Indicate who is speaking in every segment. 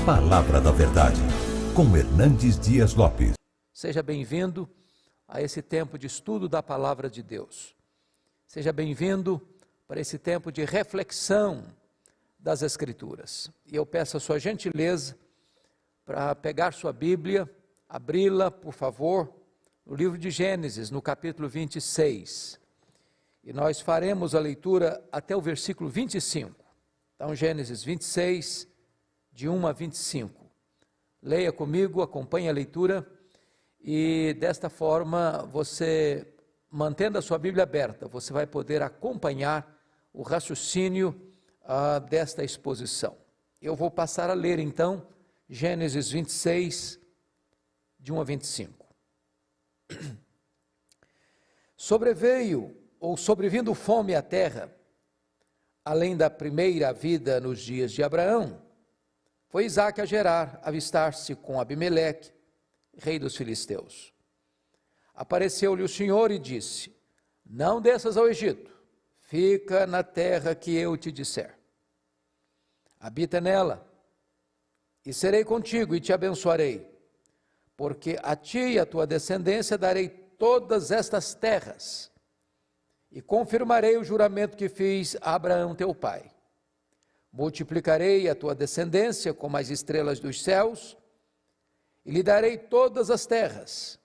Speaker 1: Palavra da Verdade, com Hernandes Dias Lopes.
Speaker 2: Seja bem-vindo a esse tempo de estudo da Palavra de Deus. Seja bem-vindo para esse tempo de reflexão das Escrituras. E eu peço a sua gentileza para pegar sua Bíblia, abri-la, por favor, no livro de Gênesis, no capítulo 26. E nós faremos a leitura até o versículo 25. Então, Gênesis 26, de 1 a 25. Leia comigo, acompanhe a leitura e desta forma você, mantendo a sua Bíblia aberta, você vai poder acompanhar o raciocínio desta exposição. Eu vou passar a ler então Gênesis 26, de 1 a 25. Sobrevindo fome à terra, além da primeira vida nos dias de Abraão, foi Isaque a Gerar, avistar-se com Abimeleque, rei dos filisteus. Apareceu-lhe o Senhor e disse: não desças ao Egito, fica na terra que eu te disser. Habita nela, e serei contigo e te abençoarei, porque a ti e a tua descendência darei todas estas terras, e confirmarei o juramento que fiz a Abraão teu pai. Multiplicarei a tua descendência como as estrelas dos céus, e lhe darei todas as terras.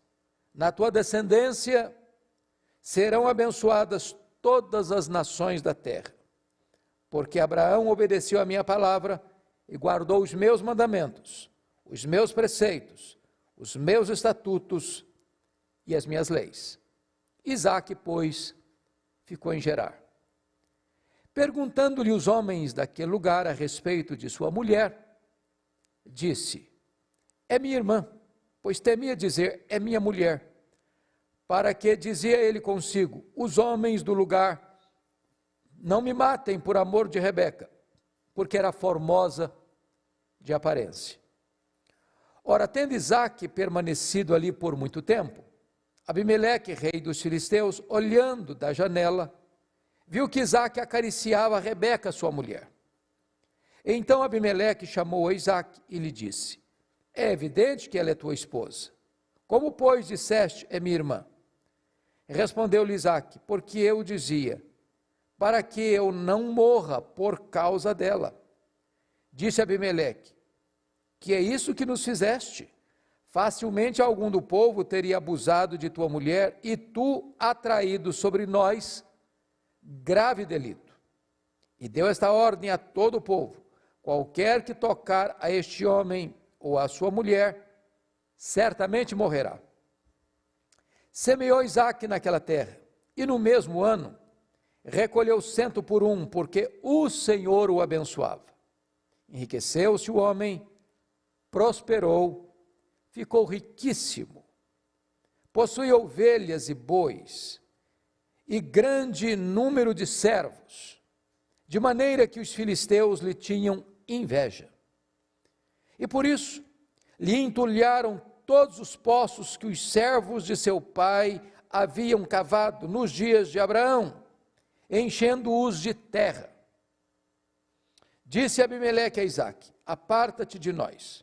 Speaker 2: Na tua descendência serão abençoadas todas as nações da terra, porque Abraão obedeceu a minha palavra e guardou os meus mandamentos, os meus preceitos, os meus estatutos e as minhas leis. Isaque, pois, ficou em Gerar. Perguntando-lhe os homens daquele lugar a respeito de sua mulher, disse: é minha irmã, pois temia dizer, é minha mulher. Para que, dizia ele consigo, os homens do lugar não me matem por amor de Rebeca, porque era formosa de aparência. Ora, tendo Isaque permanecido ali por muito tempo, Abimeleque, rei dos filisteus, olhando da janela, viu que Isaque acariciava Rebeca, sua mulher. Então Abimeleque chamou a Isaque e lhe disse: é evidente que ela é tua esposa. Como, pois, disseste, é minha irmã? Respondeu-lhe Isaque: porque eu dizia, para que eu não morra por causa dela. Disse Abimeleque: que é isso que nos fizeste? Facilmente algum do povo teria abusado de tua mulher, e tu atraído sobre nós grave delito. E deu esta ordem a todo o povo: qualquer que tocar a este homem ou a sua mulher, certamente morrerá. Semeou Isaque naquela terra, e no mesmo ano recolheu 100 por um, porque o Senhor o abençoava. Enriqueceu-se o homem, prosperou, ficou riquíssimo, possuía ovelhas e bois, e grande número de servos, de maneira que os filisteus lhe tinham inveja. E por isso lhe entulharam todos os poços que os servos de seu pai haviam cavado nos dias de Abraão, enchendo-os de terra. Disse Abimeleque a Isaque: aparta-te de nós,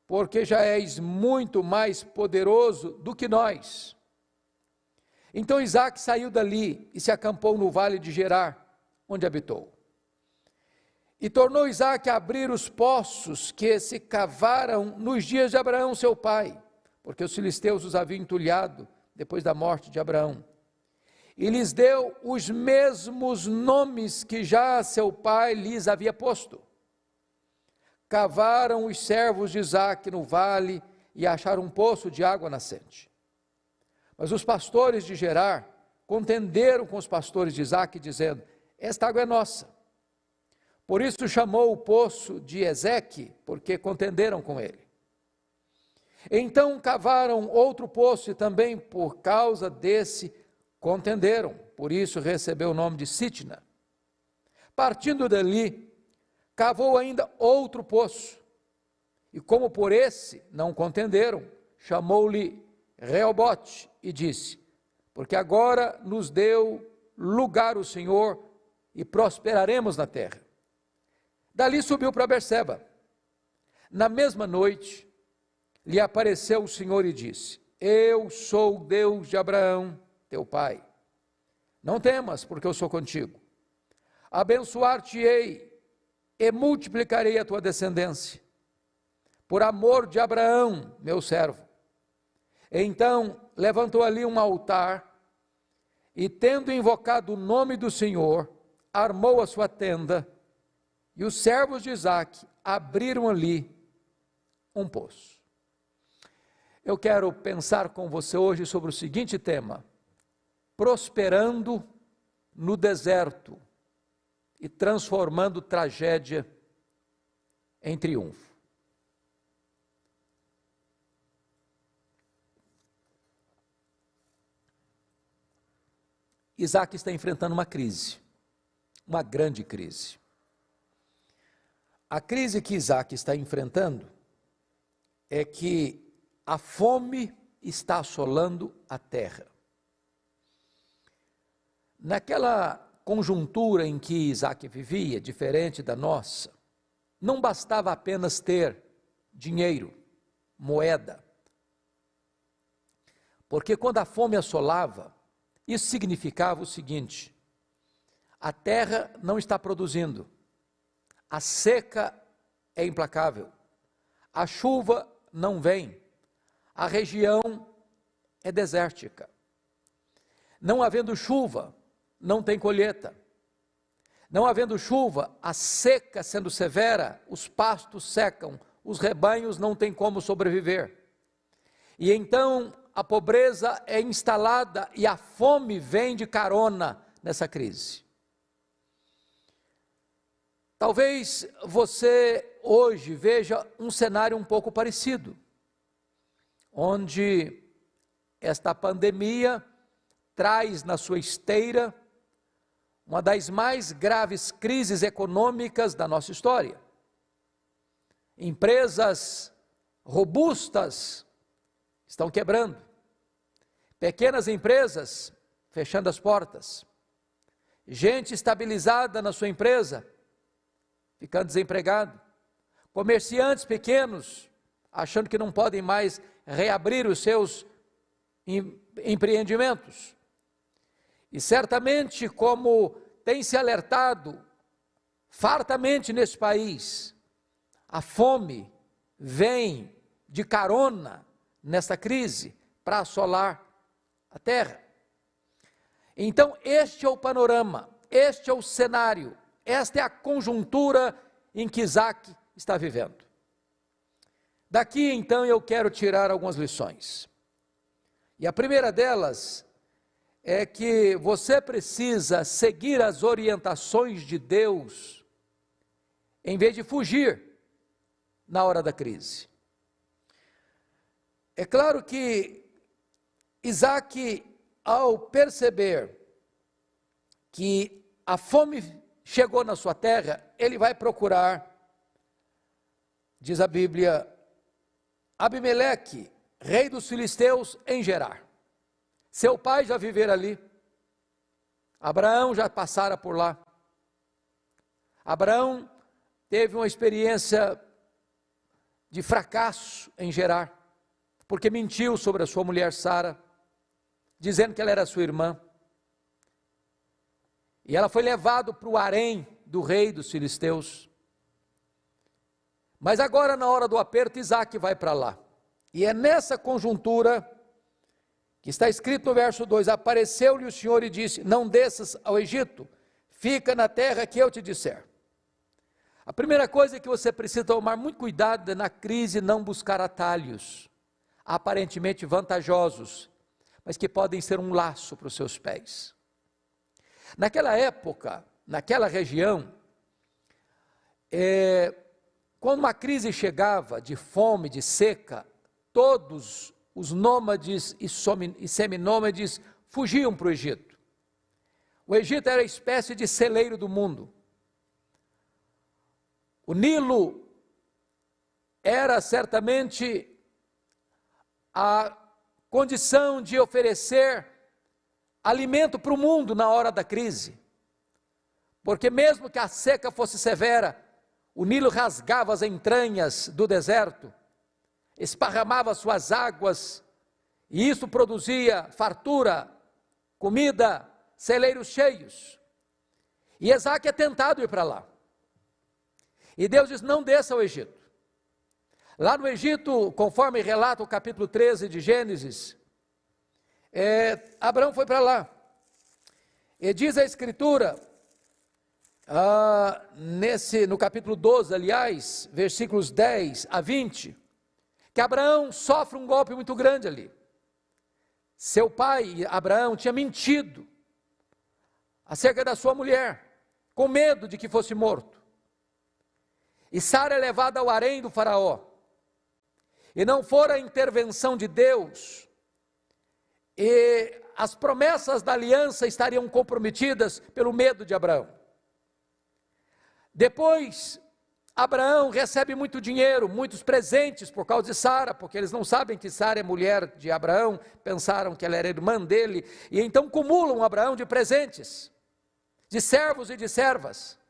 Speaker 2: porque já és muito mais poderoso do que nós. Então Isaque saiu dali e se acampou no vale de Gerar, onde habitou. E tornou Isaque a abrir os poços que se cavaram nos dias de Abraão, seu pai, porque os filisteus os haviam entulhado depois da morte de Abraão. E lhes deu os mesmos nomes que já seu pai lhes havia posto. Cavaram os servos de Isaque no vale e acharam um poço de água nascente. Mas os pastores de Gerar contenderam com os pastores de Isaque, dizendo: esta água é nossa. Por isso chamou o poço de Ezeque, porque contenderam com ele. Então cavaram outro poço e também por causa desse contenderam. Por isso recebeu o nome de Sitna. Partindo dali, cavou ainda outro poço. E como por esse não contenderam, chamou-lhe Reobote e disse: porque agora nos deu lugar o Senhor e prosperaremos na terra. Dali subiu para Berseba. Na mesma noite, lhe apareceu o Senhor e disse: Eu sou o Deus de Abraão, teu pai. Não temas, porque eu sou contigo. Abençoar-te-ei e multiplicarei a tua descendência, por amor de Abraão, meu servo. Então levantou ali um altar, e tendo invocado o nome do Senhor, armou a sua tenda, e os servos de Isaque abriram ali um poço. Eu quero pensar com você hoje sobre o seguinte tema: prosperando no deserto e transformando tragédia em triunfo. Isaque está enfrentando uma crise, uma grande crise. A crise que Isaque está enfrentando é que a fome está assolando a terra. Naquela conjuntura em que Isaque vivia, diferente da nossa, não bastava apenas ter dinheiro, moeda, porque quando a fome assolava, isso significava o seguinte: a terra não está produzindo, a seca é implacável, a chuva não vem, a região é desértica. Não havendo chuva, não tem colheita. Não havendo chuva, a seca sendo severa, os pastos secam, os rebanhos não têm como sobreviver. E então a pobreza é instalada e a fome vem de carona nessa crise. Talvez você hoje veja um cenário um pouco parecido, onde esta pandemia traz na sua esteira uma das mais graves crises econômicas da nossa história. Empresas robustas estão quebrando, pequenas empresas fechando as portas, gente estabilizada na sua empresa ficando desempregado, comerciantes pequenos achando que não podem mais reabrir os seus empreendimentos. E certamente, como tem se alertado fartamente nesse país, a fome vem de carona nessa crise para assolar a terra. Então este é o panorama, este é o cenário, esta é a conjuntura em que Isaque está vivendo. Daqui então eu quero tirar algumas lições. E a primeira delas é que você precisa seguir as orientações de Deus, em vez de fugir na hora da crise. É claro que Isaque, ao perceber que a fome chegou na sua terra, ele vai procurar, diz a Bíblia, Abimeleque, rei dos filisteus, em Gerar. Seu pai já vivera ali, Abraão já passara por lá. Abraão teve uma experiência de fracasso em Gerar, porque mentiu sobre a sua mulher Sara, dizendo que ela era sua irmã. E ela foi levada para o harém do rei dos filisteus. Mas agora, na hora do aperto, Isaque vai para lá. E é nessa conjuntura que está escrito no verso 2, apareceu-lhe o Senhor e disse, não desças ao Egito, fica na terra que eu te disser. A primeira coisa que você precisa tomar muito cuidado é na crise não buscar atalhos, aparentemente vantajosos, mas que podem ser um laço para os seus pés. Naquela época, naquela região, quando uma crise chegava de fome, de seca, todos os nômades e seminômades fugiam para o Egito. O Egito era a espécie de celeiro do mundo. O Nilo era certamente a condição de oferecer alimento para o mundo na hora da crise, porque mesmo que a seca fosse severa, o Nilo rasgava as entranhas do deserto, esparramava suas águas, e isso produzia fartura, comida, celeiros cheios. E Isaque é tentado ir para lá. E Deus diz: não desça ao Egito. Lá no Egito, conforme relata o capítulo 13 de Gênesis, Abraão foi para lá. E diz a Escritura, no capítulo 12, aliás, versículos 10 a 20, que Abraão sofre um golpe muito grande ali. Seu pai, Abraão, tinha mentido acerca da sua mulher, com medo de que fosse morto. E Sara é levada ao harém do faraó. E não fora a intervenção de Deus, e as promessas da aliança estariam comprometidas pelo medo de Abraão. Depois, Abraão recebe muito dinheiro, muitos presentes por causa de Sara, porque eles não sabem que Sara é mulher de Abraão, pensaram que ela era irmã dele, e então cumulam Abraão de presentes, de servos e de servas.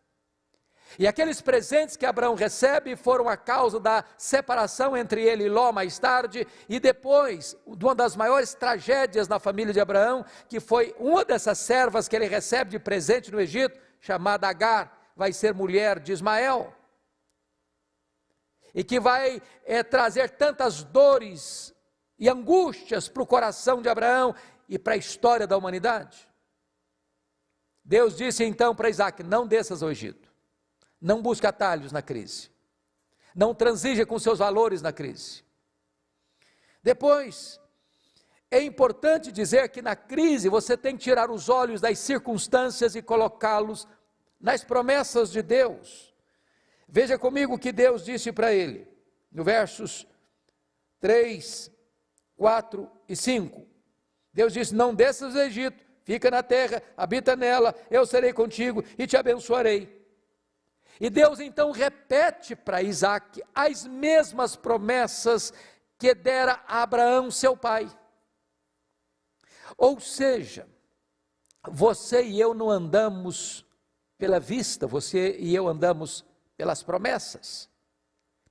Speaker 2: E aqueles presentes que Abraão recebe foram a causa da separação entre ele e Ló mais tarde, e depois, uma das maiores tragédias na família de Abraão, que foi uma dessas servas que ele recebe de presente no Egito, chamada Agar, vai ser mulher de Ismael, e que vai trazer tantas dores e angústias para o coração de Abraão e para a história da humanidade. Deus disse então para Isaque: não desças ao Egito. Não busque atalhos na crise. Não transija com seus valores na crise. Depois, é importante dizer que na crise você tem que tirar os olhos das circunstâncias e colocá-los nas promessas de Deus. Veja comigo o que Deus disse para ele, no versos 3, 4 e 5. Deus disse: não desças ao Egito, fica na terra, habita nela, eu serei contigo e te abençoarei. E Deus então repete para Isaque as mesmas promessas que dera a Abraão, seu pai. Ou seja, você e eu não andamos pela vista, você e eu andamos pelas promessas,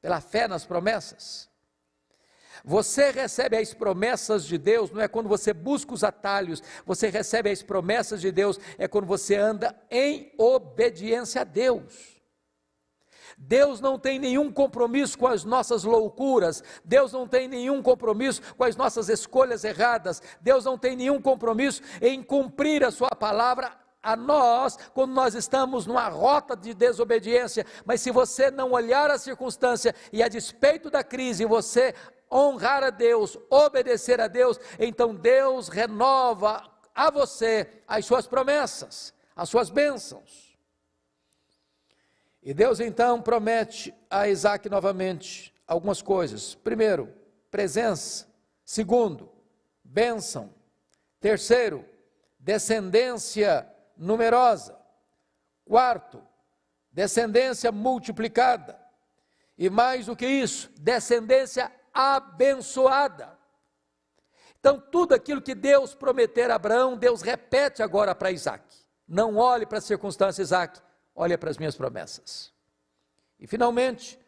Speaker 2: pela fé nas promessas. Você recebe as promessas de Deus, não é quando você busca os atalhos, você recebe as promessas de Deus, é quando você anda em obediência a Deus. Deus não tem nenhum compromisso com as nossas loucuras, Deus não tem nenhum compromisso com as nossas escolhas erradas, Deus não tem nenhum compromisso em cumprir a sua palavra a nós, quando nós estamos numa rota de desobediência. Mas se você não olhar a circunstância e a despeito da crise, você honrar a Deus, obedecer a Deus, então Deus renova a você as suas promessas, as suas bênçãos. E Deus então promete a Isaque novamente algumas coisas. Primeiro, presença. Segundo, bênção. Terceiro, descendência numerosa. Quarto, descendência multiplicada. E mais do que isso, descendência abençoada. Então tudo aquilo que Deus prometer a Abraão, Deus repete agora para Isaque. Não olhe para as circunstâncias, Isaque, olha para as minhas promessas. E finalmente,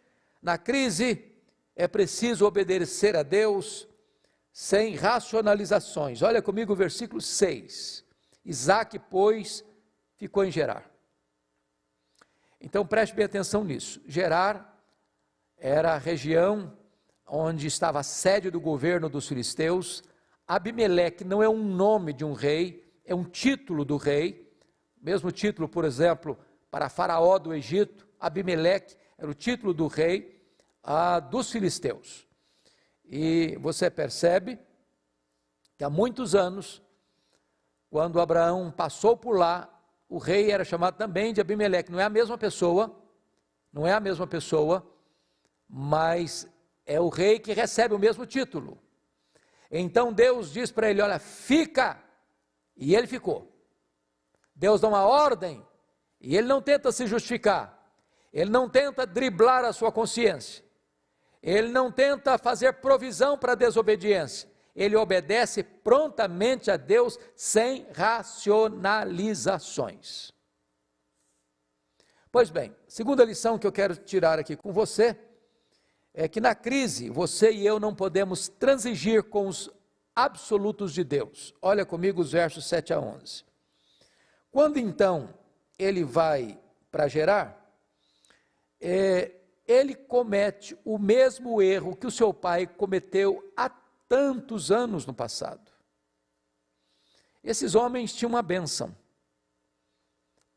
Speaker 2: na crise, é preciso obedecer a Deus sem racionalizações. Olha comigo o versículo 6. Isaque, pois, ficou em Gerar. Então preste bem atenção nisso. Gerar era a região onde estava a sede do governo dos filisteus. Abimeleque não é um nome de um rei, é um título do rei. Mesmo título, por exemplo, para Faraó do Egito, Abimeleque era o título do rei dos filisteus. E você percebe que há muitos anos, quando Abraão passou por lá, o rei era chamado também de Abimeleque. Não é a mesma pessoa, mas é o rei que recebe o mesmo título. Então Deus diz para ele: olha, fica, e ele ficou. Deus dá uma ordem, e ele não tenta se justificar, ele não tenta driblar a sua consciência, ele não tenta fazer provisão para a desobediência, ele obedece prontamente a Deus sem racionalizações. Pois bem, segunda lição que eu quero tirar aqui com você é que na crise você e eu não podemos transigir com os absolutos de Deus. Olha comigo os versos 7 a 11. Quando então ele vai para Gerar, ele comete o mesmo erro que o seu pai cometeu há tantos anos no passado. Esses homens tinham uma bênção.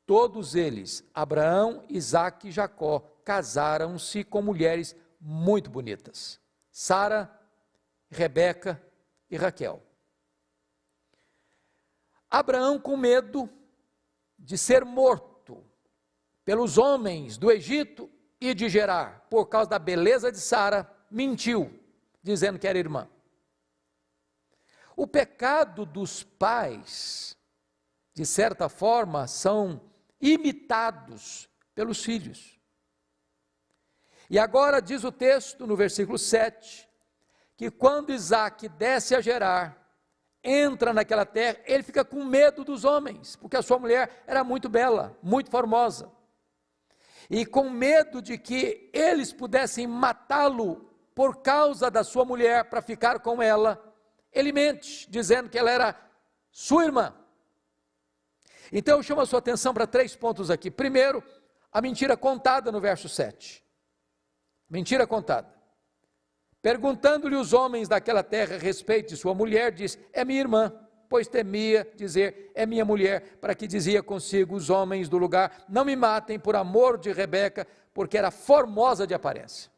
Speaker 2: Todos eles, Abraão, Isaque e Jacó, casaram-se com mulheres muito bonitas. Sara, Rebeca e Raquel. Abraão, com medo de ser morto pelos homens do Egito e de Gerar, por causa da beleza de Sara, mentiu, dizendo que era irmã. O pecado dos pais, de certa forma, são imitados pelos filhos. E agora diz o texto, no versículo 7, que quando Isaque desce a Gerar, entra naquela terra, ele fica com medo dos homens, porque a sua mulher era muito bela, muito formosa. E com medo de que eles pudessem matá-lo por causa da sua mulher, para ficar com ela, ele mente, dizendo que ela era sua irmã. Então eu chamo a sua atenção para 3 pontos aqui. Primeiro, a mentira contada no verso 7. Mentira contada. Perguntando-lhe os homens daquela terra a respeito de sua mulher, diz: é minha irmã, pois temia dizer, é minha mulher, para que dizia consigo os homens do lugar: não me matem por amor de Rebeca, porque era formosa de aparência.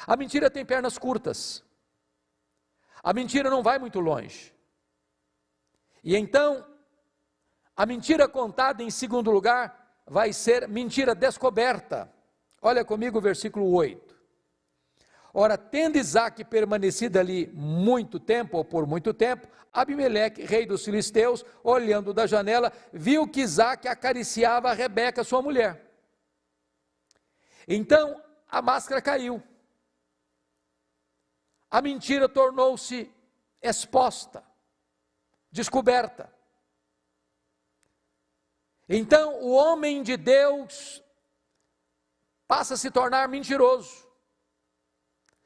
Speaker 2: A mentira tem pernas curtas. A mentira não vai muito longe. E então, a mentira contada em segundo lugar vai ser mentira descoberta. Olha comigo o versículo 8. Ora, tendo Isaque permanecido ali muito tempo, ou por muito tempo, Abimeleque, rei dos filisteus, olhando da janela, viu que Isaque acariciava a Rebeca, sua mulher. Então, a máscara caiu. A mentira tornou-se exposta, descoberta. Então, o homem de Deus passa a se tornar mentiroso.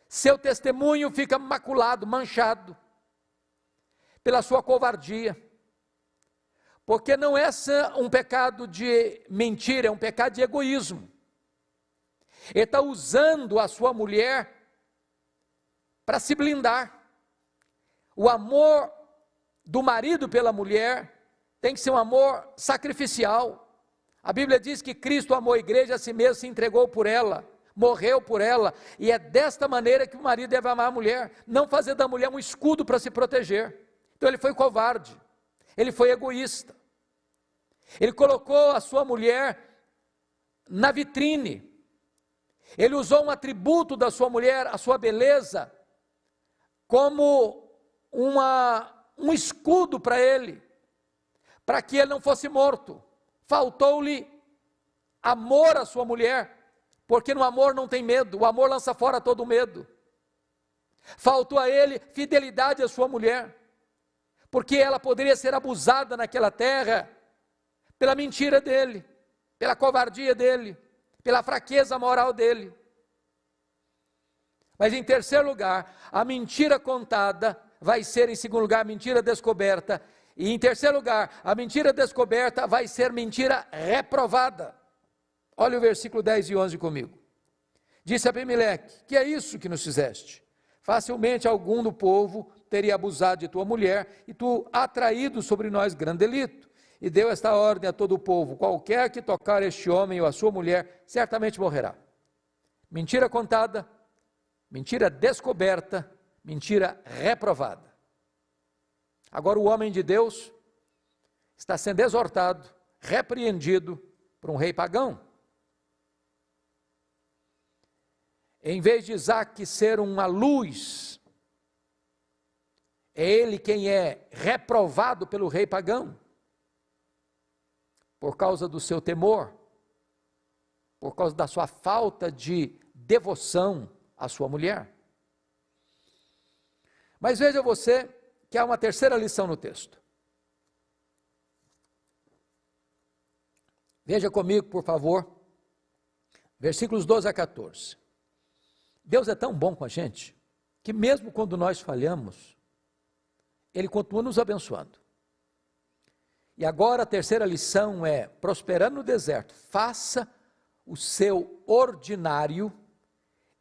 Speaker 2: Seu testemunho fica maculado, manchado, pela sua covardia. Porque não é um pecado de mentira, é um pecado de egoísmo. Ele está usando a sua mulher para se blindar. O amor do marido pela mulher tem que ser um amor sacrificial. A Bíblia diz que Cristo amou a igreja, a si mesmo se entregou por ela, morreu por ela, e é desta maneira que o marido deve amar a mulher, não fazer da mulher um escudo para se proteger. Então ele foi covarde, ele foi egoísta, ele colocou a sua mulher na vitrine, ele usou um atributo da sua mulher, a sua beleza, como um escudo para ele, para que ele não fosse morto. Faltou-lhe amor à sua mulher, porque no amor não tem medo, o amor lança fora todo medo. Faltou a ele fidelidade à sua mulher, porque ela poderia ser abusada naquela terra pela mentira dele, pela covardia dele, pela fraqueza moral dele. Mas em terceiro lugar, a mentira contada vai ser, em segundo lugar, a mentira descoberta. E em terceiro lugar, a mentira descoberta vai ser mentira reprovada. Olha o versículo 10 e 11 comigo. Disse Abimeleque: que é isso que nos fizeste? Facilmente algum do povo teria abusado de tua mulher, e tu atraído sobre nós grande delito. E deu esta ordem a todo o povo: qualquer que tocar este homem ou a sua mulher, certamente morrerá. Mentira contada, mentira descoberta, mentira reprovada. Agora o homem de Deus está sendo exortado, repreendido por um rei pagão. Em vez de Isaque ser uma luz, é ele quem é reprovado pelo rei pagão, por causa do seu temor, por causa da sua falta de devoção à sua mulher. Mas veja você que há uma terceira lição no texto. Veja comigo, por favor, versículos 12 a 14. Deus é tão bom com a gente, que mesmo quando nós falhamos, Ele continua nos abençoando. E agora a terceira lição é, prosperando no deserto, faça o seu ordinário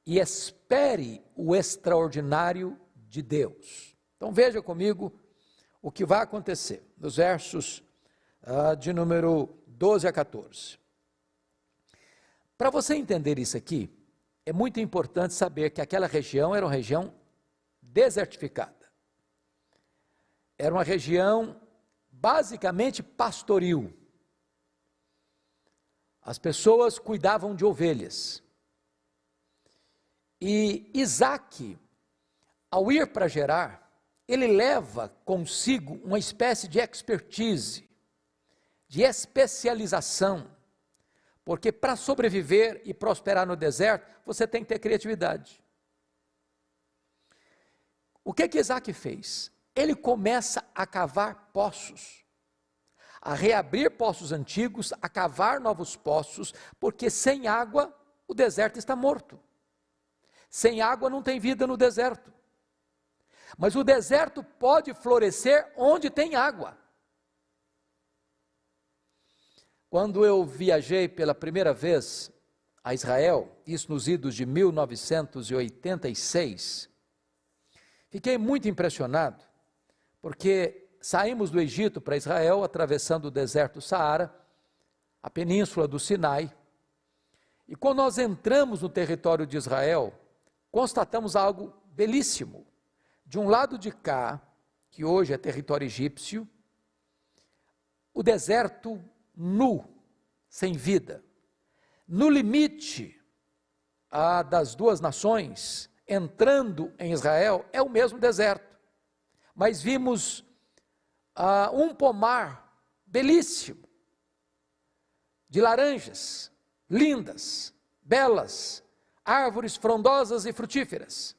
Speaker 2: e espere o extraordinário de Deus. Então veja comigo o que vai acontecer, nos versos de número 12 a 14. Para você entender isso aqui, é muito importante saber que aquela região era uma região desertificada. Era uma região basicamente pastoril. As pessoas cuidavam de ovelhas. E Isaac, ao ir para Gerar, ele leva consigo uma espécie de expertise, de especialização, porque para sobreviver e prosperar no deserto, você tem que ter criatividade. O que Isaac fez? Ele começa a cavar poços, a reabrir poços antigos, a cavar novos poços, porque sem água o deserto está morto. Sem água não tem vida no deserto. Mas o deserto pode florescer onde tem água. Quando eu viajei pela primeira vez a Israel, isso nos idos de 1986, fiquei muito impressionado, porque saímos do Egito para Israel, atravessando o deserto Saara, a península do Sinai, e quando nós entramos no território de Israel, constatamos algo belíssimo. De um lado de cá, que hoje é território egípcio, o deserto nu, sem vida. No limite das duas nações, entrando em Israel, é o mesmo deserto. Mas vimos um pomar belíssimo, de laranjas, lindas, belas, árvores frondosas e frutíferas.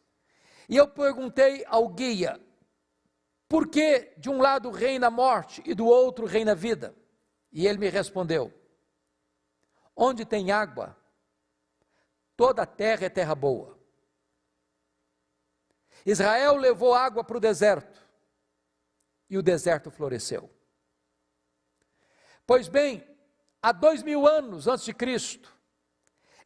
Speaker 2: E eu perguntei ao guia, por que de um lado reina a morte e do outro reina a vida? E ele me respondeu, onde tem água, toda a terra é terra boa. Israel levou água para o deserto, e o deserto floresceu. Pois bem, há 2000 anos antes de Cristo,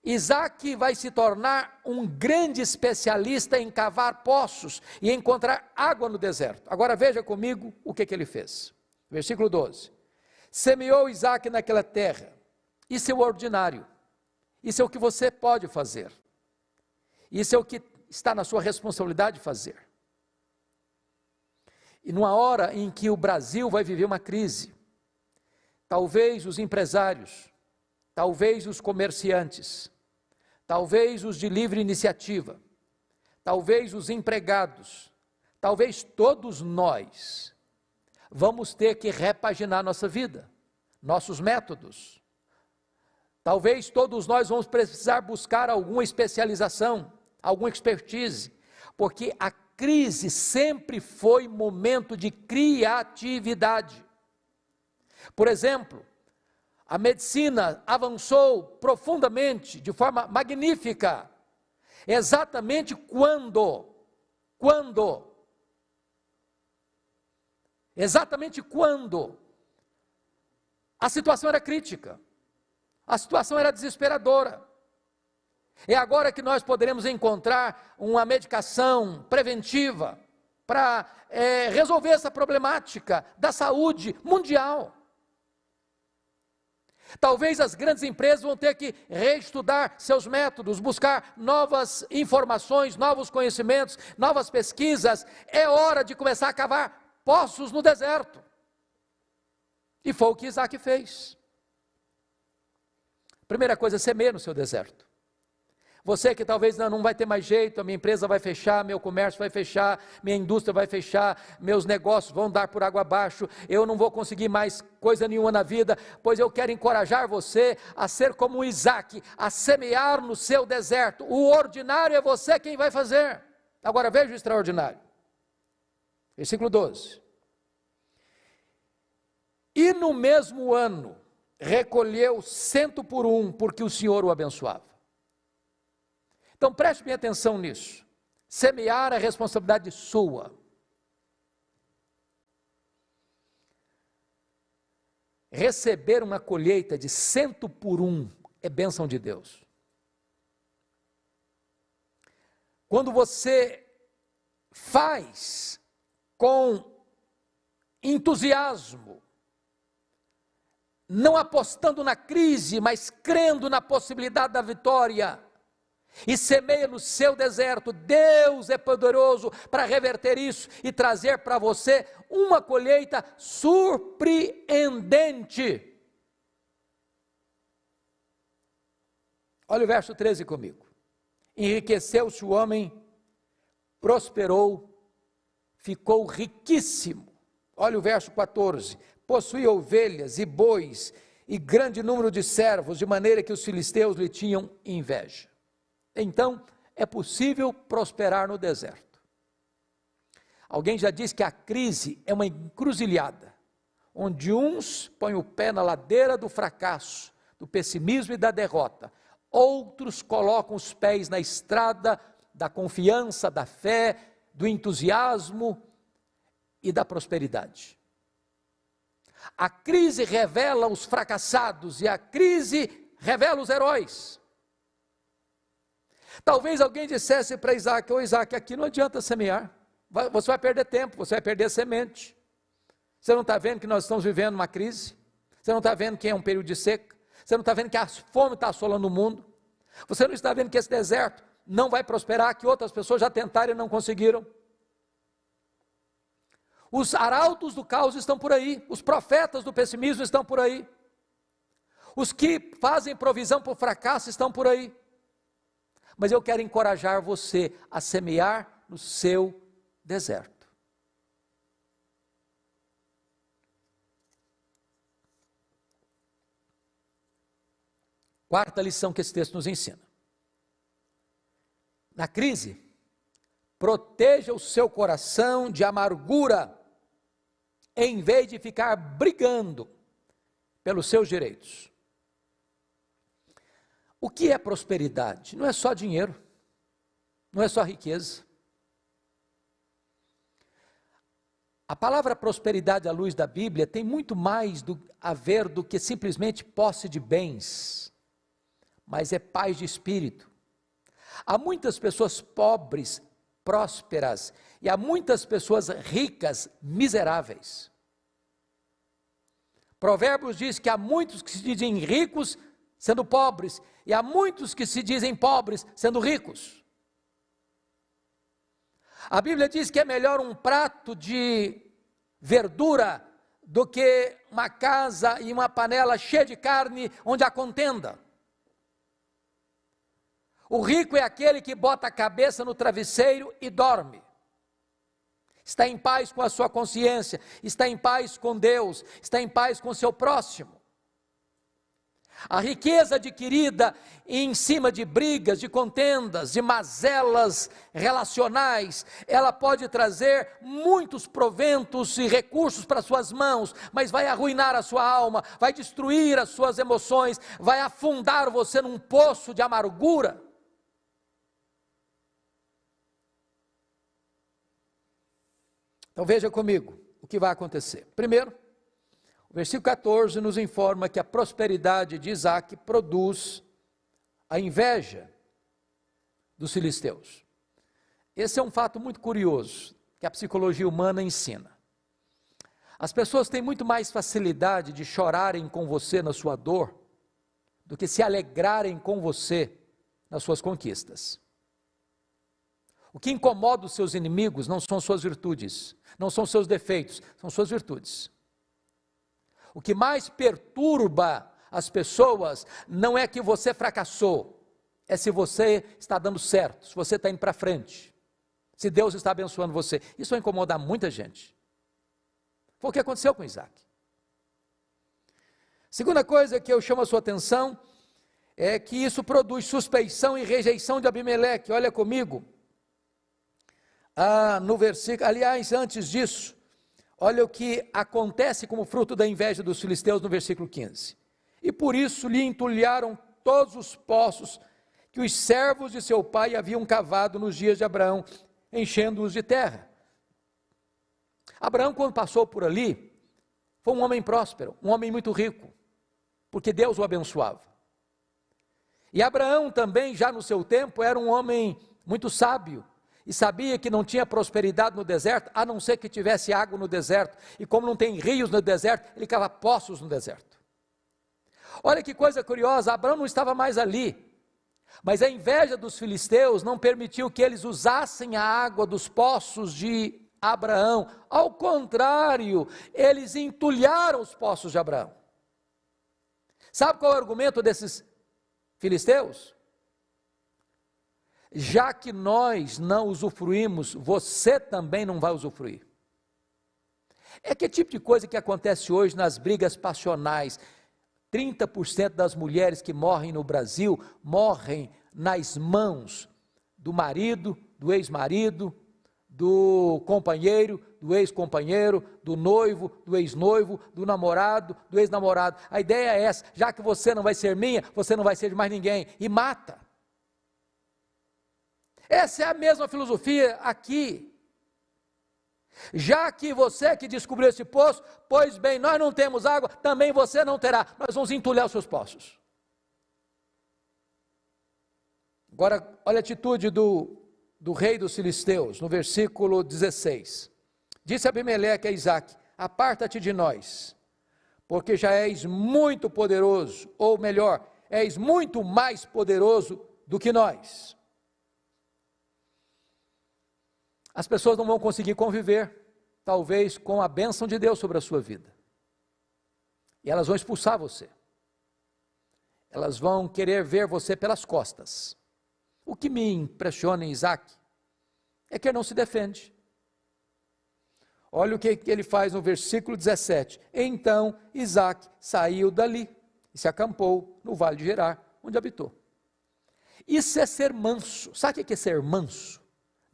Speaker 2: Isaac vai se tornar um grande especialista em cavar poços e encontrar água no deserto. Agora veja comigo o que ele fez. Versículo 12. Semeou Isaac naquela terra. Isso é o ordinário. Isso é o que você pode fazer. Isso é o que está na sua responsabilidade de fazer. E numa hora em que o Brasil vai viver uma crise, talvez os empresários, talvez os comerciantes, talvez os de livre iniciativa, talvez os empregados, talvez todos nós vamos ter que repaginar nossa vida, nossos métodos. Talvez todos nós vamos precisar buscar alguma especialização, alguma expertise, porque a crise sempre foi momento de criatividade. Por exemplo, a medicina avançou profundamente, de forma magnífica, exatamente quando a situação era crítica, a situação era desesperadora. É agora que nós poderemos encontrar uma medicação preventiva para resolver essa problemática da saúde mundial. Talvez as grandes empresas vão ter que reestudar seus métodos, buscar novas informações, novos conhecimentos, novas pesquisas. É hora de começar a cavar poços no deserto. E foi o que Isaac fez. Primeira coisa, semeia no seu deserto. Você que talvez não vai ter mais jeito, a minha empresa vai fechar, meu comércio vai fechar, minha indústria vai fechar, meus negócios vão dar por água abaixo, eu não vou conseguir mais coisa nenhuma na vida, pois eu quero encorajar você a ser como Isaac, a semear no seu deserto. O ordinário é você quem vai fazer. Agora veja o extraordinário. Versículo 12. E no mesmo ano, recolheu 100 por 1, porque o Senhor o abençoava. Então preste bem atenção nisso. Semear é responsabilidade sua. Receber uma colheita de 100 por 1 é bênção de Deus. Quando você faz com entusiasmo, não apostando na crise, mas crendo na possibilidade da vitória, e semeia no seu deserto, Deus é poderoso para reverter isso e trazer para você uma colheita surpreendente. Olha o verso 13 comigo. Enriqueceu-se o homem, prosperou, ficou riquíssimo. Olha o verso 14. Possuía ovelhas e bois e grande número de servos, de maneira que os filisteus lhe tinham inveja. Então, é possível prosperar no deserto. Alguém já disse que a crise é uma encruzilhada, onde uns põem o pé na ladeira do fracasso, do pessimismo e da derrota, outros colocam os pés na estrada da confiança, da fé, do entusiasmo e da prosperidade. A crise revela os fracassados e a crise revela os heróis. Talvez alguém dissesse para Isaac: ô Isaac, aqui não adianta semear, você vai perder tempo, você vai perder semente. Você não está vendo que nós estamos vivendo uma crise? Você não está vendo que é um período de seca? Você não está vendo que a fome está assolando o mundo? Você não está vendo que esse deserto não vai prosperar, que outras pessoas já tentaram e não conseguiram? Os arautos do caos estão por aí, os profetas do pessimismo estão por aí, os que fazem provisão para o fracasso estão por aí. Mas eu quero encorajar você a semear no seu deserto. Quarta lição que esse texto nos ensina. Na crise, proteja o seu coração de amargura, em vez de ficar brigando pelos seus direitos. O que é prosperidade? Não é só dinheiro, não é só riqueza. A palavra prosperidade à luz da Bíblia tem muito mais a ver do que simplesmente posse de bens, mas é paz de espírito. Há muitas pessoas pobres, prósperas, e há muitas pessoas ricas, miseráveis. Provérbios diz que há muitos que se dizem ricos sendo pobres, e há muitos que se dizem pobres sendo ricos. A Bíblia diz que é melhor um prato de verdura do que uma casa e uma panela cheia de carne onde há contenda. O rico é aquele que bota a cabeça no travesseiro e dorme. Está em paz com a sua consciência, está em paz com Deus, está em paz com o seu próximo. A riqueza adquirida em cima de brigas, de contendas, de mazelas relacionais, ela pode trazer muitos proventos e recursos para suas mãos, mas vai arruinar a sua alma, vai destruir as suas emoções, vai afundar você num poço de amargura. Então veja comigo o que vai acontecer. Primeiro, o versículo 14 nos informa que a prosperidade de Isaac produz a inveja dos filisteus. Esse é um fato muito curioso que a psicologia humana ensina. As pessoas têm muito mais facilidade de chorarem com você na sua dor do que se alegrarem com você nas suas conquistas. O que incomoda os seus inimigos não são suas virtudes, não são seus defeitos, são suas virtudes. O que mais perturba as pessoas não é que você fracassou, é se você está dando certo, se você está indo para frente, se Deus está abençoando você. Isso vai incomodar muita gente. Foi o que aconteceu com Isaac. Segunda coisa que eu chamo a sua atenção é que isso produz suspeição e rejeição de Abimeleque. Olha comigo. No versículo, aliás, antes disso, olha o que acontece como fruto da inveja dos filisteus no versículo 15. e por isso lhe entulharam todos os poços que os servos de seu pai haviam cavado nos dias de Abraão, enchendo-os de terra. Abraão, quando passou por ali, foi um homem próspero, um homem muito rico, porque Deus o abençoava. E Abraão também, já no seu tempo, era um homem muito sábio, e sabia que não tinha prosperidade no deserto, a não ser que tivesse água no deserto, e como não tem rios no deserto, ele cava poços no deserto. Olha que coisa curiosa, Abraão não estava mais ali, mas a inveja dos filisteus não permitiu que eles usassem a água dos poços de Abraão, ao contrário, eles entulharam os poços de Abraão. Sabe qual é o argumento desses filisteus? Já que nós não usufruímos, você também não vai usufruir. É que tipo de coisa que acontece hoje nas brigas passionais. 30% das mulheres que morrem no Brasil, morrem nas mãos do marido, do ex-marido, do companheiro, do ex-companheiro, do noivo, do ex-noivo, do namorado, do ex-namorado. A ideia é essa: já que você não vai ser minha, você não vai ser de mais ninguém, e mata. Essa é a mesma filosofia aqui. Já que você que descobriu esse poço, pois bem, nós não temos água, também você não terá, nós vamos entulhar os seus poços. Agora, olha a atitude do rei dos filisteus, no versículo 16. Disse Abimeleque a Isaque: aparta-te de nós, porque já és muito poderoso, ou melhor, és muito mais poderoso do que nós. As pessoas não vão conseguir conviver, talvez, com a bênção de Deus sobre a sua vida. E elas vão expulsar você. Elas vão querer ver você pelas costas. O que me impressiona em Isaque é que ele não se defende. Olha o que ele faz no versículo 17. Então Isaque saiu dali e se acampou no vale de Gerar, onde habitou. Isso é ser manso. Sabe o que é ser manso?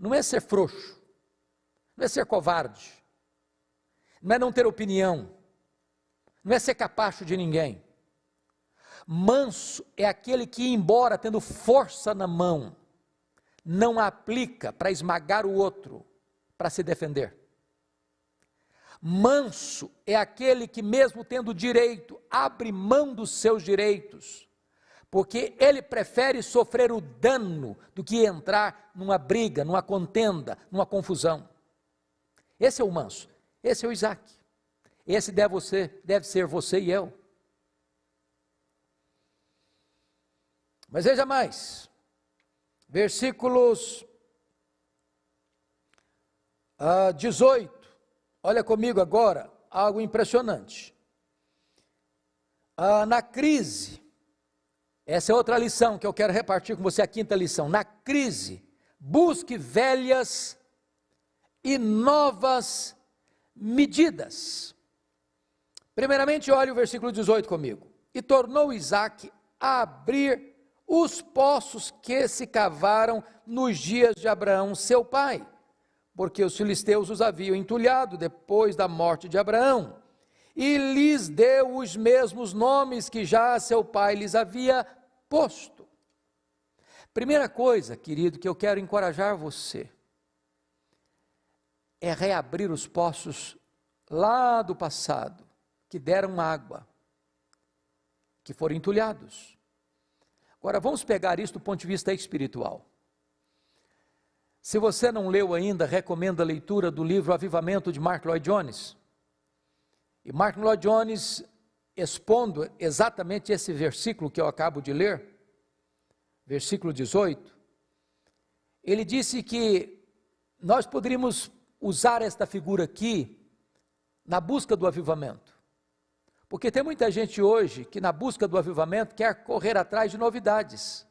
Speaker 2: Não é ser frouxo, não é ser covarde, não é não ter opinião, não é ser capacho de ninguém. Manso é aquele que, embora tendo força na mão, não a aplica para esmagar o outro, para se defender. Manso é aquele que, mesmo tendo direito, abre mão dos seus direitos, porque ele prefere sofrer o dano do que entrar numa briga, numa contenda, numa confusão. Esse é o manso, esse é o Isaque. Esse deve ser você e eu. Mas veja mais, versículos 18, olha comigo agora, algo impressionante. Na crise, essa é outra lição que eu quero repartir com você, a quinta lição. Na crise, busque velhas e novas medidas. Primeiramente, olhe o versículo 18 comigo. E tornou Isaque a abrir os poços que se cavaram nos dias de Abraão, seu pai, porque os filisteus os haviam entulhado depois da morte de Abraão. E lhes deu os mesmos nomes que já seu pai lhes havia posto. Primeira coisa, querido, que eu quero encorajar você, é reabrir os poços lá do passado, que deram água, que foram entulhados. Agora, vamos pegar isso do ponto de vista espiritual. Se você não leu ainda, recomendo a leitura do livro Avivamento de Martyn Lloyd-Jones. E Martyn Lloyd-Jones, expondo exatamente esse versículo que eu acabo de ler, versículo 18, ele disse que nós poderíamos usar esta figura aqui na busca do avivamento. Porque tem muita gente hoje que na busca do avivamento quer correr atrás de novidades,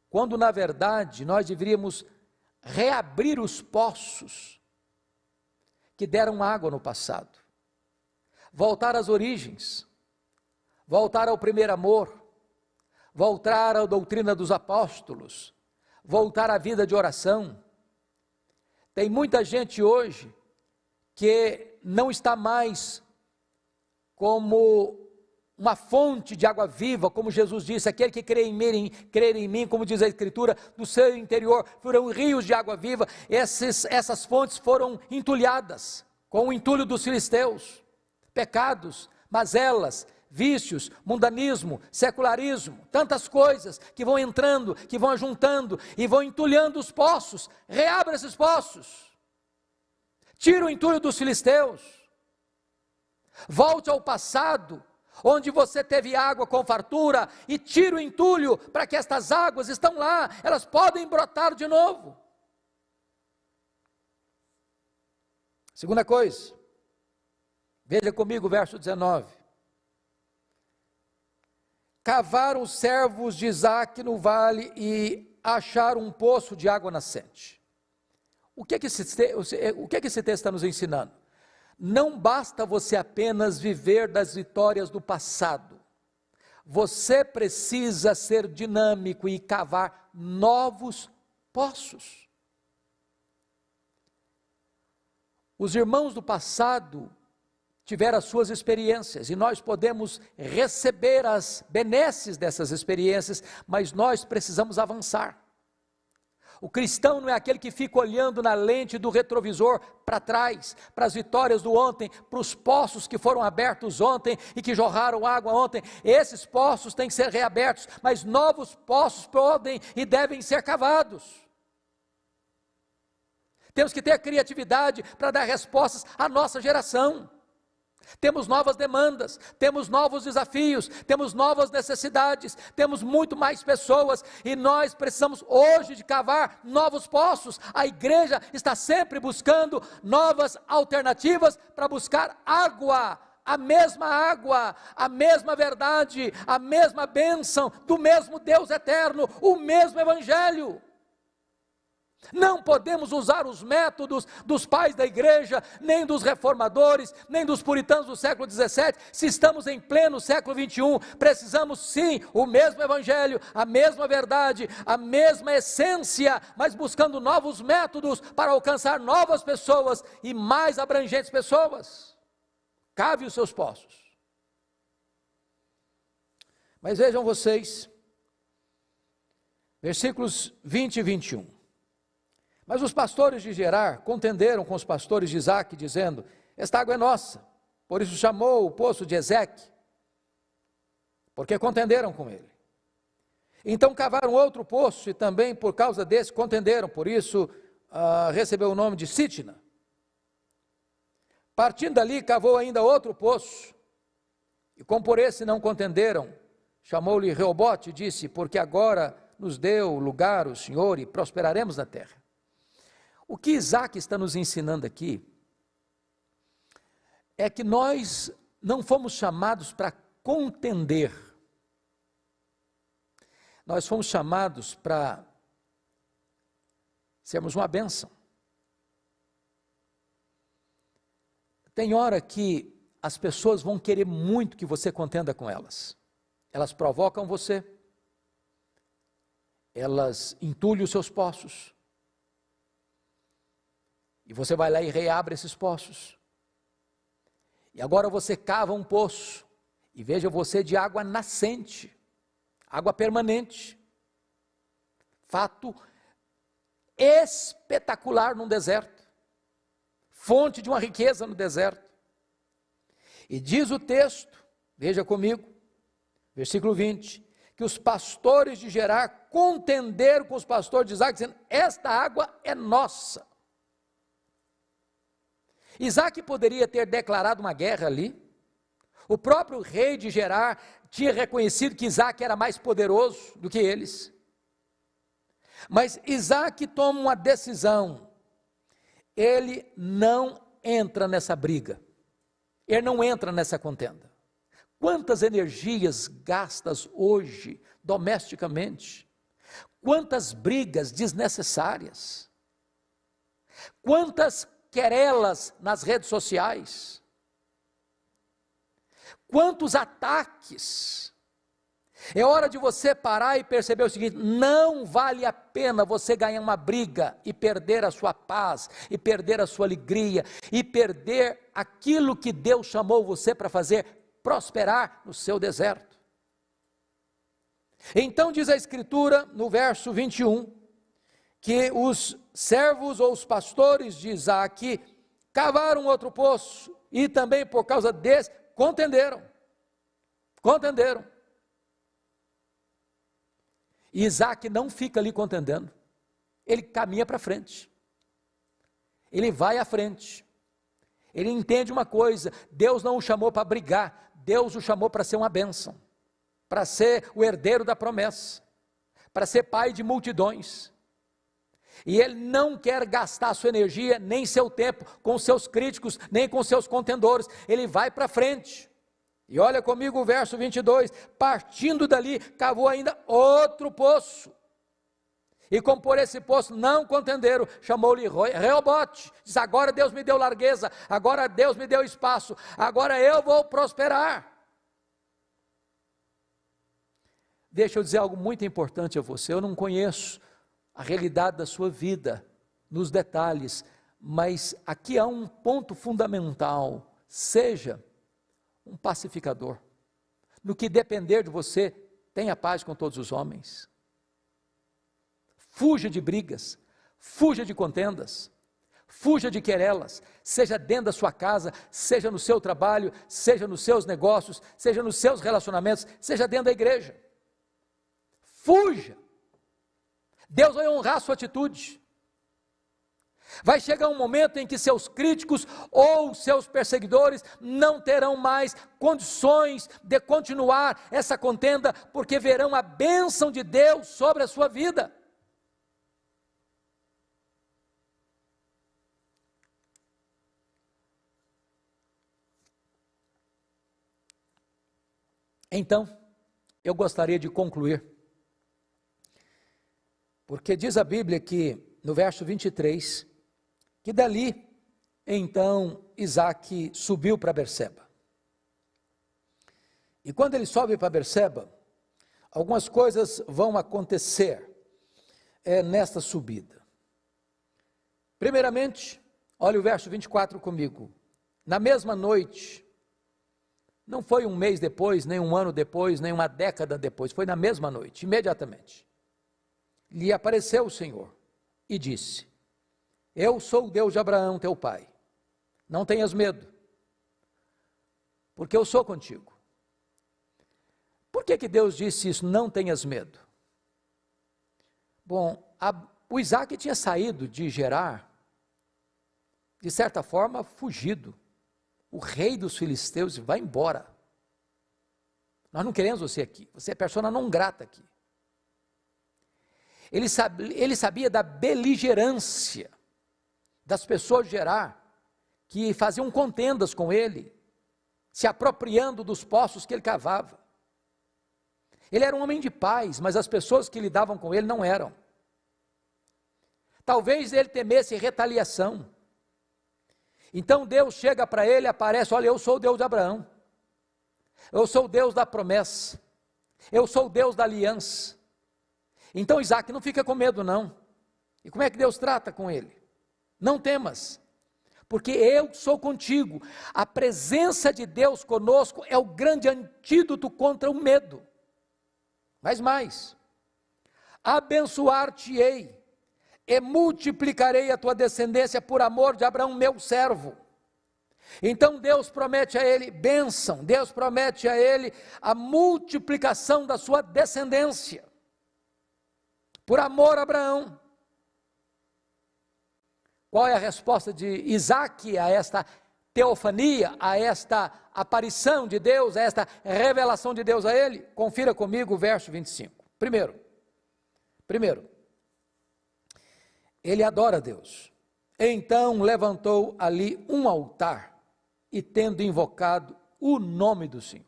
Speaker 2: quando na verdade nós deveríamos reabrir os poços que deram água no passado, voltar às origens, voltar ao primeiro amor, voltar à doutrina dos apóstolos, voltar à vida de oração. Tem muita gente hoje que não está mais como uma fonte de água viva, como Jesus disse, aquele que crer em mim, como diz a Escritura, do seu interior fluirão rios de água viva. Essas fontes foram entulhadas com o entulho dos filisteus, pecados, mazelas, vícios, mundanismo, secularismo, tantas coisas que vão entrando, que vão juntando e vão entulhando os poços. Reabra esses poços, tira o entulho dos filisteus, volte ao passado, onde você teve água com fartura, e tira o entulho, para que estas águas estão lá, elas podem brotar de novo. Segunda coisa, veja comigo o verso 19. Cavaram os servos de Isaque no vale e acharam um poço de água nascente. O que é que esse texto está nos ensinando? Não basta você apenas viver das vitórias do passado. Você precisa ser dinâmico e cavar novos poços. Os irmãos do passado tiveram as suas experiências, e nós podemos receber as benesses dessas experiências, mas nós precisamos avançar. O cristão não é aquele que fica olhando na lente do retrovisor para trás, para as vitórias do ontem, para os poços que foram abertos ontem e que jorraram água ontem. Esses poços têm que ser reabertos, mas novos poços podem e devem ser cavados. Temos que ter criatividade para dar respostas à nossa geração. Temos novas demandas, temos novos desafios, temos novas necessidades, temos muito mais pessoas, e nós precisamos hoje de cavar novos poços. A igreja está sempre buscando novas alternativas para buscar água, a mesma verdade, a mesma bênção, do mesmo Deus eterno, o mesmo Evangelho. Não podemos usar os métodos dos pais da igreja, nem dos reformadores, nem dos puritanos do século XVII, se estamos em pleno século XXI. Precisamos sim, o mesmo evangelho, a mesma verdade, a mesma essência, mas buscando novos métodos para alcançar novas pessoas e mais abrangentes pessoas. Cave os seus poços. Mas vejam vocês, versículos 20 e 21. Mas os pastores de Gerar contenderam com os pastores de Isaque, dizendo: esta água é nossa. Por isso chamou o poço de Ezeque, porque contenderam com ele. Então cavaram outro poço, e também por causa desse contenderam, por isso recebeu o nome de Sitna. Partindo dali, cavou ainda outro poço, e como por esse não contenderam, chamou-lhe Reobote e disse: porque agora nos deu lugar o Senhor e prosperaremos na terra. O que Isaque está nos ensinando aqui é que nós não fomos chamados para contender, nós fomos chamados para sermos uma bênção. Tem hora que as pessoas vão querer muito que você contenda com elas, elas provocam você, elas entulham os seus poços, e você vai lá e reabre esses poços. E agora você cava um poço, e veja você de água nascente, água permanente. Fato espetacular num deserto, fonte de uma riqueza no deserto. E diz o texto, veja comigo, versículo 20, que os pastores de Gerar contenderam com os pastores de Isaque, dizendo: esta água é nossa. Isaque poderia ter declarado uma guerra ali. O próprio rei de Gerar tinha reconhecido que Isaque era mais poderoso do que eles. Mas Isaque toma uma decisão. Ele não entra nessa briga. Ele não entra nessa contenda. Quantas energias gastas hoje domesticamente? Quantas brigas desnecessárias? Quantas querelas nas redes sociais, quantos ataques. É hora de você parar e perceber o seguinte: não vale a pena você ganhar uma briga e perder a sua paz, e perder a sua alegria, e perder aquilo que Deus chamou você para fazer, prosperar no seu deserto. Então diz a Escritura, no verso 21, que os servos ou os pastores de Isaque cavaram outro poço, e também por causa desse, contenderam. E Isaque não fica ali contendendo, ele caminha para frente, ele vai à frente, ele entende uma coisa: Deus não o chamou para brigar, Deus o chamou para ser uma bênção, para ser o herdeiro da promessa, para ser pai de multidões. E ele não quer gastar sua energia, nem seu tempo, com seus críticos, nem com seus contendores. Ele vai para frente. E olha comigo o verso 22, partindo dali, cavou ainda outro poço. E como por esse poço não contenderam, chamou-lhe Reobote. Diz: agora Deus me deu largueza, agora Deus me deu espaço, agora eu vou prosperar. Deixa eu dizer algo muito importante a você. Eu não conheço a realidade da sua vida, nos detalhes, mas aqui há um ponto fundamental: seja um pacificador. No que depender de você, tenha paz com todos os homens. Fuja de brigas, fuja de contendas, fuja de querelas, seja dentro da sua casa, seja no seu trabalho, seja nos seus negócios, seja nos seus relacionamentos, seja dentro da igreja. Fuja. Deus vai honrar a sua atitude. Vai chegar um momento em que seus críticos ou seus perseguidores não terão mais condições de continuar essa contenda, porque verão a bênção de Deus sobre a sua vida. Então, eu gostaria de concluir, porque diz a Bíblia que, no verso 23, que dali, então, Isaque subiu para Berseba. E quando ele sobe para Berseba, algumas coisas vão acontecer nesta subida. Primeiramente, olha o verso 24 comigo. Na mesma noite, não foi um mês depois, nem um ano depois, nem uma década depois, foi na mesma noite, imediatamente. Lhe apareceu o Senhor e disse: eu sou o Deus de Abraão, teu pai. Não tenhas medo, porque eu sou contigo. Por que Deus disse isso? Não tenhas medo. Bom, o Isaque tinha saído de Gerar, de certa forma, fugido. O rei dos filisteus vai embora. Nós não queremos você aqui. Você é persona não grata aqui. Ele sabia da beligerância das pessoas de Gerar, que faziam contendas com ele, se apropriando dos poços que ele cavava. Ele era um homem de paz, mas as pessoas que lidavam com ele não eram. Talvez ele temesse retaliação. Então Deus chega para ele e aparece: olha, eu sou o Deus de Abraão, eu sou o Deus da promessa, eu sou o Deus da aliança. Então Isaque não fica com medo não. E como é que Deus trata com ele? Não temas, porque eu sou contigo. A presença de Deus conosco é o grande antídoto contra o medo. Mas mais, abençoar-te-ei e multiplicarei a tua descendência por amor de Abraão, meu servo. Então Deus promete a ele bênção, Deus promete a ele a multiplicação da sua descendência, por amor a Abraão. Qual é a resposta de Isaque a esta teofania, a esta aparição de Deus, a esta revelação de Deus a ele? Confira comigo o verso 25. Primeiro, ele adora a Deus. Então levantou ali um altar e tendo invocado o nome do Senhor.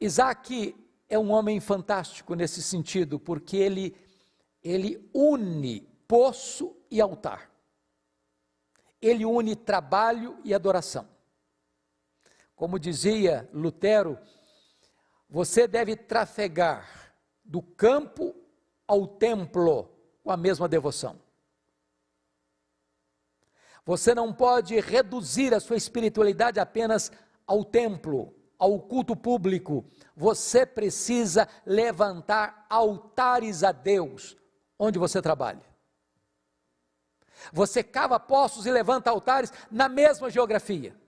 Speaker 2: Isaque é um homem fantástico nesse sentido, porque ele une poço e altar. Ele une trabalho e adoração. Como dizia Lutero, você deve trafegar do campo ao templo com a mesma devoção. Você não pode reduzir a sua espiritualidade apenas ao templo, ao culto público, você precisa levantar altares a Deus onde você trabalha. Você cava poços e levanta altares na mesma geografia.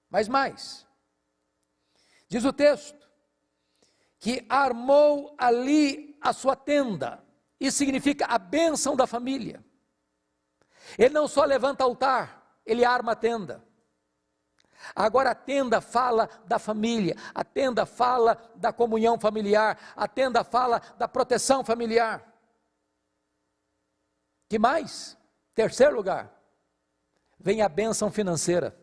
Speaker 2: Mas mais, diz o texto, que armou ali a sua tenda. Isso significa a bênção da família. Ele não só levanta altar, ele arma a tenda. Agora a tenda fala da família, a tenda fala da comunhão familiar, a tenda fala da proteção familiar. Que mais? Terceiro lugar, vem a bênção financeira.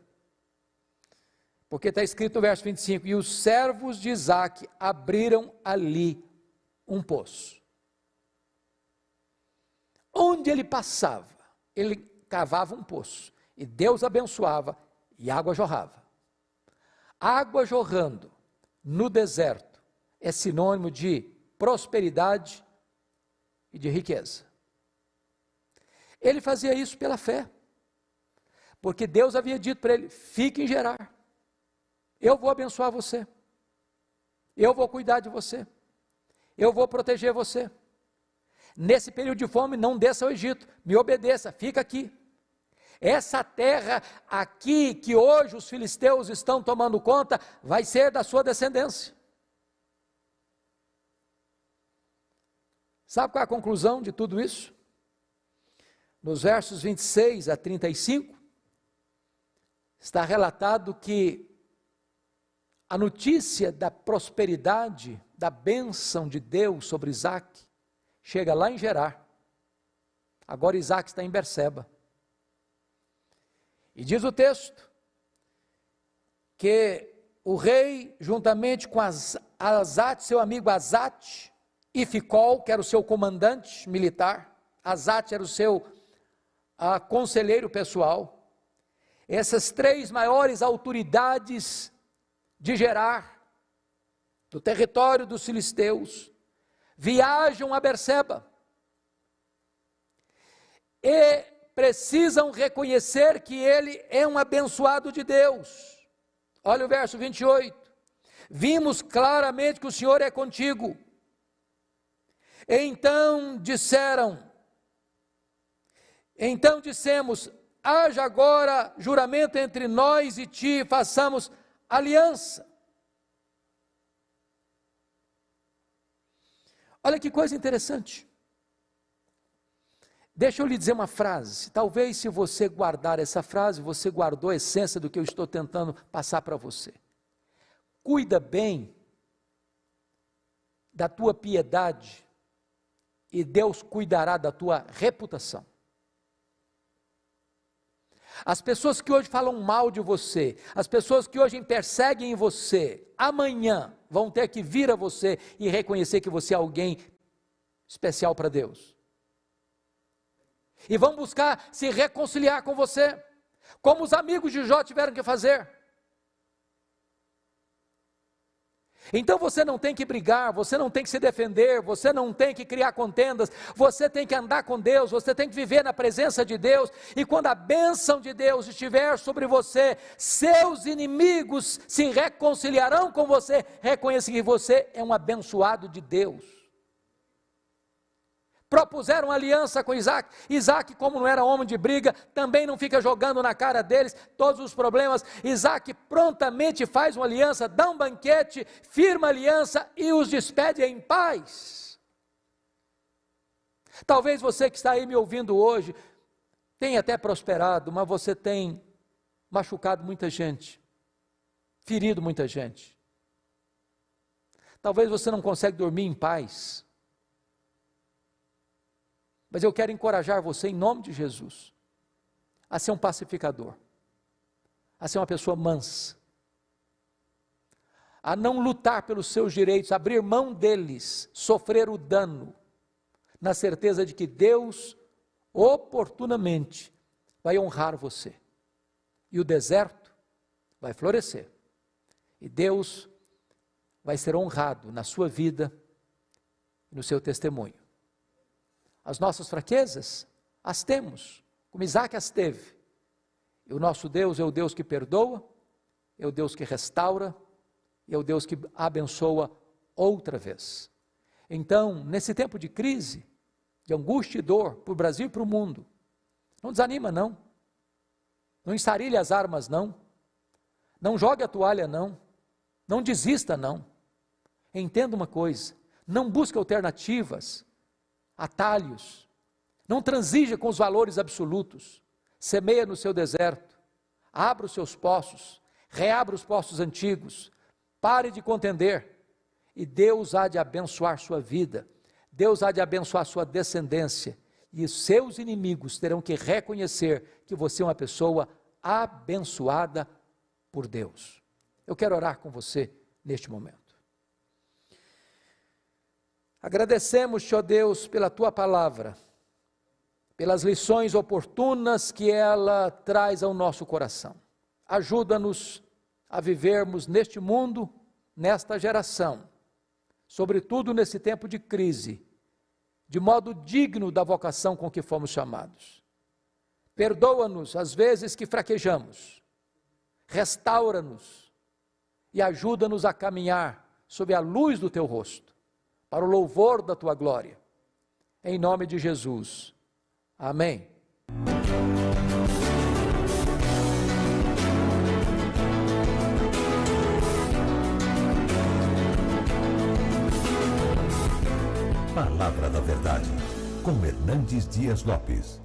Speaker 2: Porque está escrito no verso 25, e os servos de Isaque abriram ali um poço. Onde ele passava, ele cavava um poço, e Deus abençoava, e água jorrava. Água jorrando no deserto é sinônimo de prosperidade e de riqueza. Ele fazia isso pela fé, porque Deus havia dito para ele, fique em Gerar, eu vou abençoar você, eu vou cuidar de você, eu vou proteger você. Nesse período de fome, não desça ao Egito, me obedeça, fica aqui. Essa terra aqui, que hoje os filisteus estão tomando conta, vai ser da sua descendência. Sabe qual é a conclusão de tudo isso? Nos versos 26 a 35, está relatado que a notícia da prosperidade, da bênção de Deus sobre Isaque, chega lá em Gerar. Agora Isaque está em Berseba. E diz o texto, que o rei, juntamente com Azate, seu amigo Azate, e Ficol, que era o seu comandante militar, Azate era o seu conselheiro pessoal, essas três maiores autoridades de Gerar, do território dos filisteus, viajam a Berseba, e precisam reconhecer que ele é um abençoado de Deus. Olha o verso 28, vimos claramente que o Senhor é contigo. Então dissemos, haja agora juramento entre nós e ti, façamos aliança. Olha que coisa interessante. Deixa eu lhe dizer uma frase, talvez se você guardar essa frase, você guardou a essência do que eu estou tentando passar para você. Cuida bem da tua piedade e Deus cuidará da tua reputação. As pessoas que hoje falam mal de você, as pessoas que hoje perseguem você, amanhã vão ter que vir a você e reconhecer que você é alguém especial para Deus. E vão buscar se reconciliar com você, como os amigos de Jó tiveram que fazer. Então você não tem que brigar, você não tem que se defender, você não tem que criar contendas, você tem que andar com Deus, você tem que viver na presença de Deus, e quando a bênção de Deus estiver sobre você, seus inimigos se reconciliarão com você, reconhecem que você é um abençoado de Deus. Propuseram aliança com Isaque. Isaque, como não era homem de briga, também não fica jogando na cara deles todos os problemas. Isaque prontamente faz uma aliança, dá um banquete, firma aliança e os despede em paz. Talvez você que está aí me ouvindo hoje, tenha até prosperado, mas você tem machucado muita gente, ferido muita gente. Talvez você não consegue dormir em paz. Mas eu quero encorajar você, em nome de Jesus, a ser um pacificador, a ser uma pessoa mansa, a não lutar pelos seus direitos, abrir mão deles, sofrer o dano, na certeza de que Deus, oportunamente, vai honrar você, e o deserto vai florescer, e Deus vai ser honrado na sua vida, no seu testemunho. As nossas fraquezas, as temos, como Isaque as teve. E o nosso Deus é o Deus que perdoa, é o Deus que restaura e é o Deus que abençoa outra vez. Então, nesse tempo de crise, de angústia e dor para o Brasil e para o mundo, não desanima não, não ensarilhe as armas não, não jogue a toalha não, não desista não. Entenda uma coisa, não busque alternativas, atalhos, não transija com os valores absolutos, semeia no seu deserto, abra os seus poços, reabra os poços antigos, pare de contender, e Deus há de abençoar sua vida, Deus há de abençoar sua descendência, e os seus inimigos terão que reconhecer que você é uma pessoa abençoada por Deus. Eu quero orar com você neste momento. Agradecemos-te, ó Deus, pela tua palavra, pelas lições oportunas que ela traz ao nosso coração. Ajuda-nos a vivermos neste mundo, nesta geração, sobretudo nesse tempo de crise, de modo digno da vocação com que fomos chamados. Perdoa-nos as vezes que fraquejamos, restaura-nos e ajuda-nos a caminhar sob a luz do teu rosto, para o louvor da tua glória. Em nome de Jesus. Amém.
Speaker 1: Palavra da Verdade, com Hernandes Dias Lopes.